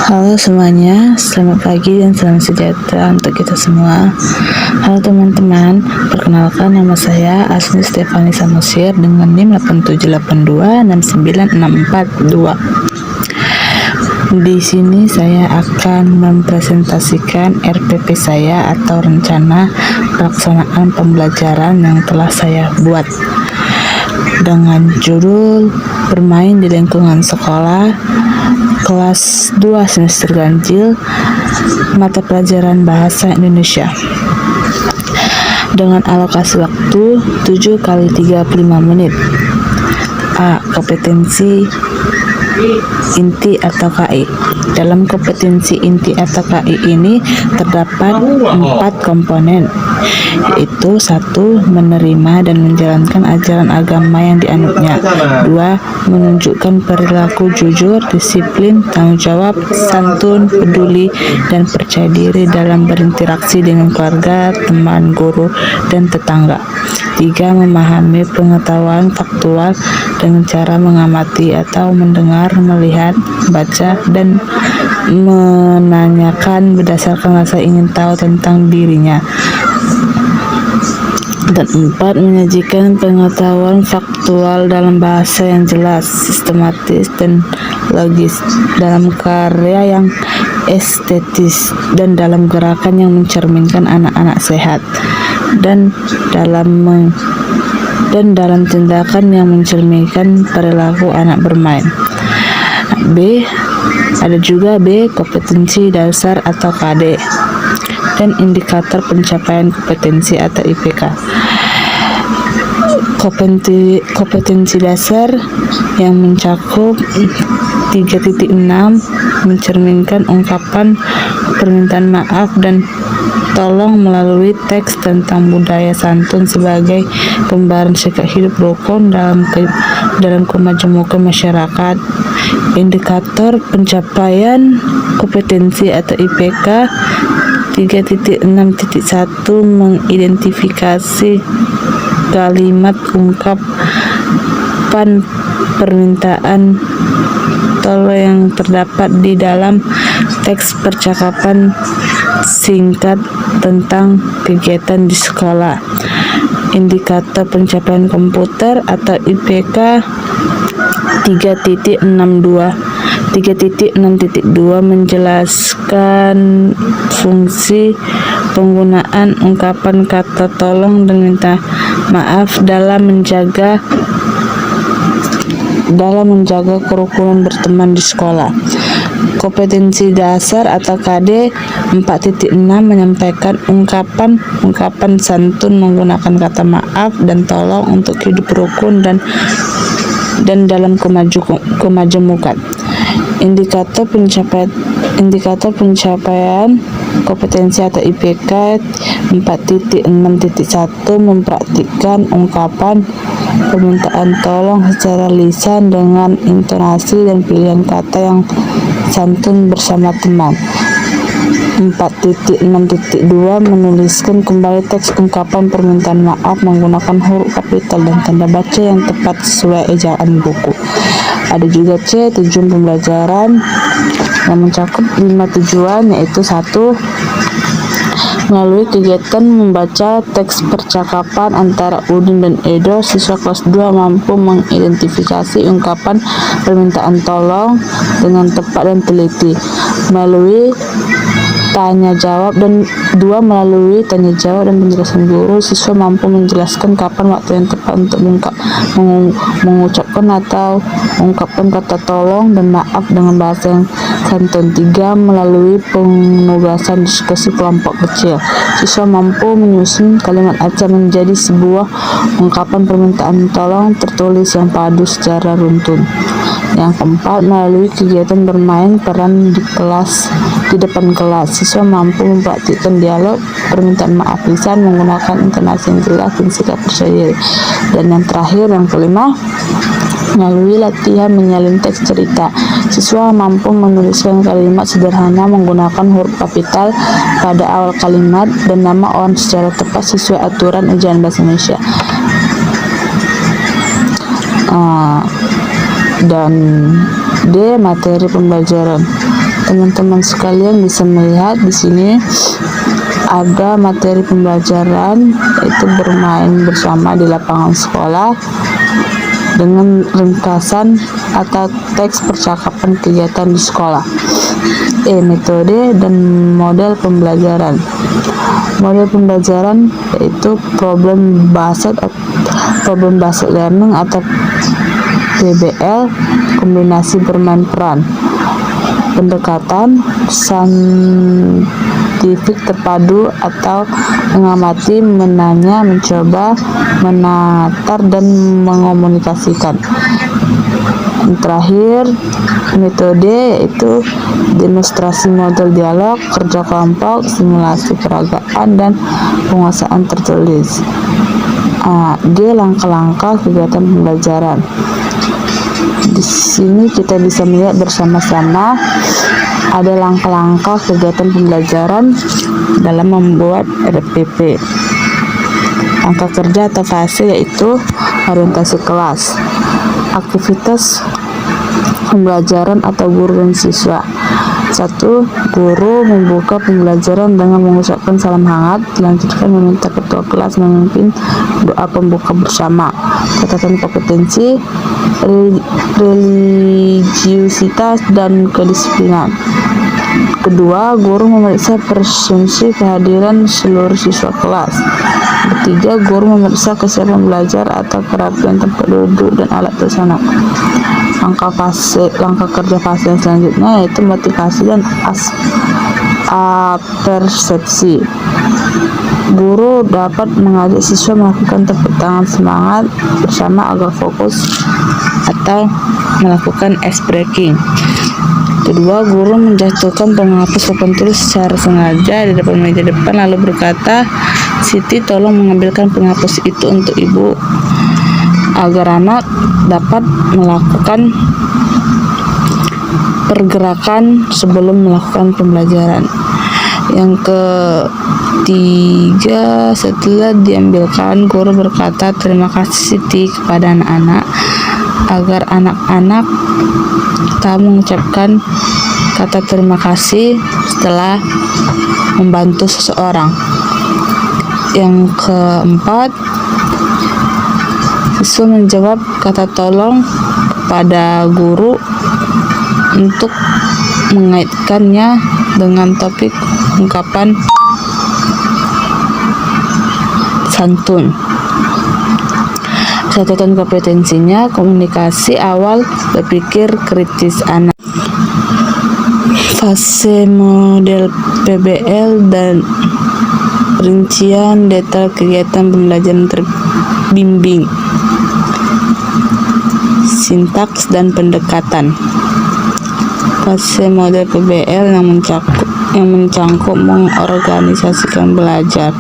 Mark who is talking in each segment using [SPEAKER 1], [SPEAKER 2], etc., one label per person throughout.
[SPEAKER 1] Halo semuanya, selamat pagi dan salam sejahtera untuk kita semua. Halo teman-teman, perkenalkan nama saya Asni Stefani Samosir dengan NIM 8782696442. Di sini saya akan mempresentasikan RPP saya atau rencana pelaksanaan pembelajaran yang telah saya buat dengan judul bermain di lingkungan sekolah kelas 2 semester ganjil mata pelajaran bahasa Indonesia dengan alokasi waktu 7 kali 35 menit. A. Kompetensi inti atau KI. Dalam kompetensi inti atau KI ini terdapat 4 komponen, yaitu 1. Menerima dan menjalankan ajaran agama yang dianutnya. 2. Menunjukkan perilaku jujur, disiplin, tanggung jawab, santun, peduli, dan percaya diri dalam berinteraksi dengan keluarga, teman, guru, dan tetangga. 3. Memahami pengetahuan faktual dengan cara mengamati atau mendengar, melihat, baca, dan menanyakan berdasarkan rasa ingin tahu tentang dirinya. Dan 4. Menyajikan pengetahuan faktual dalam bahasa yang jelas, sistematis, dan logis, dalam karya yang estetis, dan dalam gerakan yang mencerminkan anak-anak sehat, dan dalam tindakan yang mencerminkan perilaku anak bermain. B. Ada juga B. Kompetensi dasar atau KD dan indikator pencapaian kompetensi atau IPK. Kompetensi dasar yang mencakup 3.6 mencerminkan ungkapan permintaan maaf dan tolong melalui teks tentang budaya santun sebagai gambaran sikap hidup rukun dalam kemajemukan masyarakat. Indikator pencapaian kompetensi atau IPK 3.6.1 mengidentifikasi kalimat ungkapan permintaan tolong yang terdapat di dalam teks percakapan singkat tentang kegiatan di sekolah. Indikator pencapaian komputer atau IPK 3.6.2 menjelaskan fungsi penggunaan ungkapan kata tolong dan minta maaf dalam menjaga kerukunan berteman di sekolah. Kompetensi dasar atau KD 4.6 menyampaikan ungkapan santun menggunakan kata maaf dan tolong untuk hidup rukun dan dalam kemajemukan. Indikator pencapaian kompetensi atau IPK 4.6.1 mempraktikkan ungkapan permintaan tolong secara lisan dengan intonasi dan pilihan kata yang santun bersama teman. 4.6.2 menuliskan kembali teks ungkapan permintaan maaf menggunakan huruf kapital dan tanda baca yang tepat sesuai ejaan buku. Ada juga C. Tujuan pembelajaran yang mencakup 5 tujuan, yaitu 1. Melalui kegiatan membaca teks percakapan antara Udin dan Edo, siswa kelas 2 mampu mengidentifikasi ungkapan permintaan tolong dengan tepat dan teliti. Melalui tanya jawab dan 2. Melalui tanya jawab dan penjelasan guru, siswa mampu menjelaskan kapan waktu yang tepat untuk mengucapkan atau mengungkapkan kata tolong dan maaf dengan bahasa yang santun. 3. Melalui penugasan diskusi kelompok kecil, siswa mampu menyusun kalimat acak menjadi sebuah ungkapan permintaan tolong tertulis yang padu secara runtun. Yang keempat, melalui kegiatan bermain peran di kelas di depan kelas. Siswa mampu mempraktikkan dialog, permintaan maaf lisan menggunakan intonasi yang jelas dan sikap percaya diri. Dan yang terakhir, yang kelima, melalui latihan menyalin teks cerita, siswa mampu menuliskan kalimat sederhana menggunakan huruf kapital pada awal kalimat dan nama orang secara tepat sesuai aturan ujian bahasa Indonesia. Dan D, materi pembelajaran. Teman-teman sekalian bisa melihat di sini ada materi pembelajaran, itu bermain bersama di lapangan sekolah dengan ringkasan atau teks percakapan kegiatan di sekolah. Metode dan model pembelajaran. Model pembelajaran yaitu problem based learning atau PBL, kombinasi bermain peran. Pendekatan saintifik terpadu atau mengamati, menanya, mencoba, menatar, dan mengomunikasikan. Yang terakhir, metode yaitu demonstrasi model dialog, kerja kelompok, simulasi peragaan, dan penguasaan tertulis. D, langkah-langkah kegiatan pembelajaran. Di sini kita bisa melihat bersama-sama ada langkah-langkah kegiatan pembelajaran dalam membuat RPP. Langkah kerja atau fase yaitu orientasi kelas, aktivitas pembelajaran atau guru dan siswa. 1. Guru membuka pembelajaran dengan mengucapkan salam hangat, dilanjutkan meminta ketua kelas memimpin doa pembuka bersama. Catatan kompetensi, religiusitas, dan kedisiplinan. Kedua, guru memeriksa presensi kehadiran seluruh siswa kelas. Ketiga, guru memeriksa kesiapan belajar atau kerapian tempat duduk dan alat tulisan. Langkah kerja fase yang selanjutnya yaitu motivasi dan persepsi. Guru dapat mengajak siswa melakukan tepuk tangan semangat bersama agar fokus atau melakukan ice breaking. Kedua, guru menjatuhkan penghapus papan tulis secara sengaja di depan meja depan lalu berkata, "Siti, tolong mengambilkan penghapus itu untuk ibu," agar anak dapat melakukan pergerakan sebelum melakukan pembelajaran. Yang ketiga, setelah diambilkan, guru berkata, "Terima kasih Siti," kepada anak-anak, agar anak-anak tak mengucapkan kata terima kasih setelah membantu seseorang. Yang keempat, siswa menjawab kata tolong kepada guru untuk mengaitkannya dengan topik ungkapan santun. Catatan kompetensinya, komunikasi awal, berpikir kritis anak. Fase model PBL dan rincian detail kegiatan pembelajaran terbimbing. Sintaks dan pendekatan. Fase model PBL yang mencangkup mengorganisasikan belajar,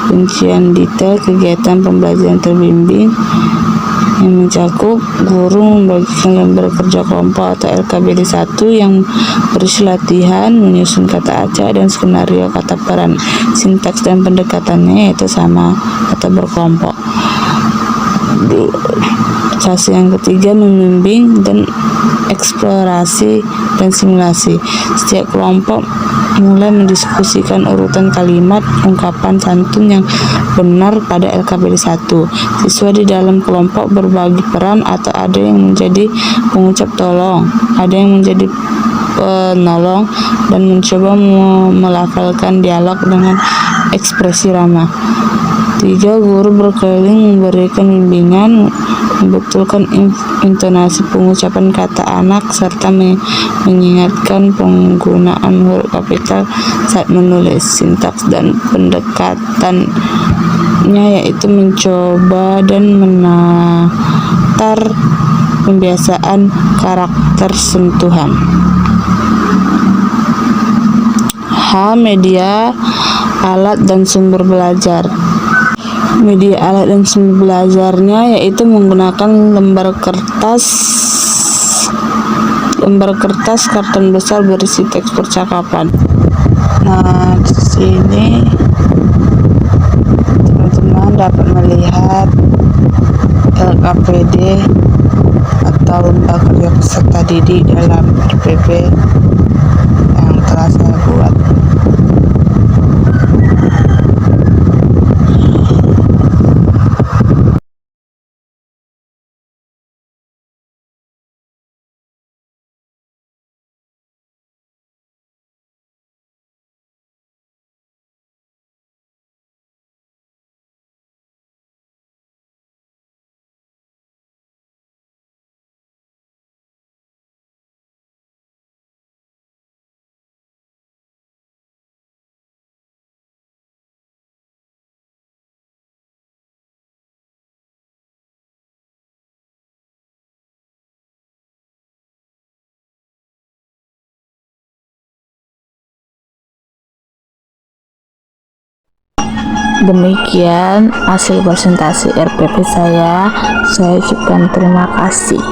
[SPEAKER 1] rincian detail kegiatan pembelajaran terbimbing yang mencakup guru membagikan lembar kerja kelompok atau LKBD 1 yang berisi latihan menyusun kata acak dan skenario kata peran. Sintaks dan pendekatannya yaitu sama atau berkelompok. Fase yang ketiga, membimbing dan eksplorasi dan simulasi. Setiap kelompok mulai mendiskusikan urutan kalimat ungkapan santun yang benar pada LKBD 1. Siswa di dalam kelompok berbagi peran atau ada yang menjadi pengucap tolong, ada yang menjadi penolong dan mencoba melafalkan dialog dengan ekspresi ramah. 3. Guru berkeliling memberikan bimbingan, membetulkan intonasi pengucapan kata anak, serta mengingatkan penggunaan huruf kapital saat menulis. Sintaks dan pendekatannya yaitu mencoba dan menatar pembiasaan karakter sentuhan. H. Media, alat, dan sumber belajar. Media, alat, dan sumber belajarnya yaitu menggunakan lembar kertas, karton besar berisi teks percakapan. Nah, di sini teman-teman dapat melihat LKPD atau lembaga kerja peserta didik dalam RPP yang telah saya buat. Demikian hasil presentasi RPP saya. Saya ucapkan terima kasih.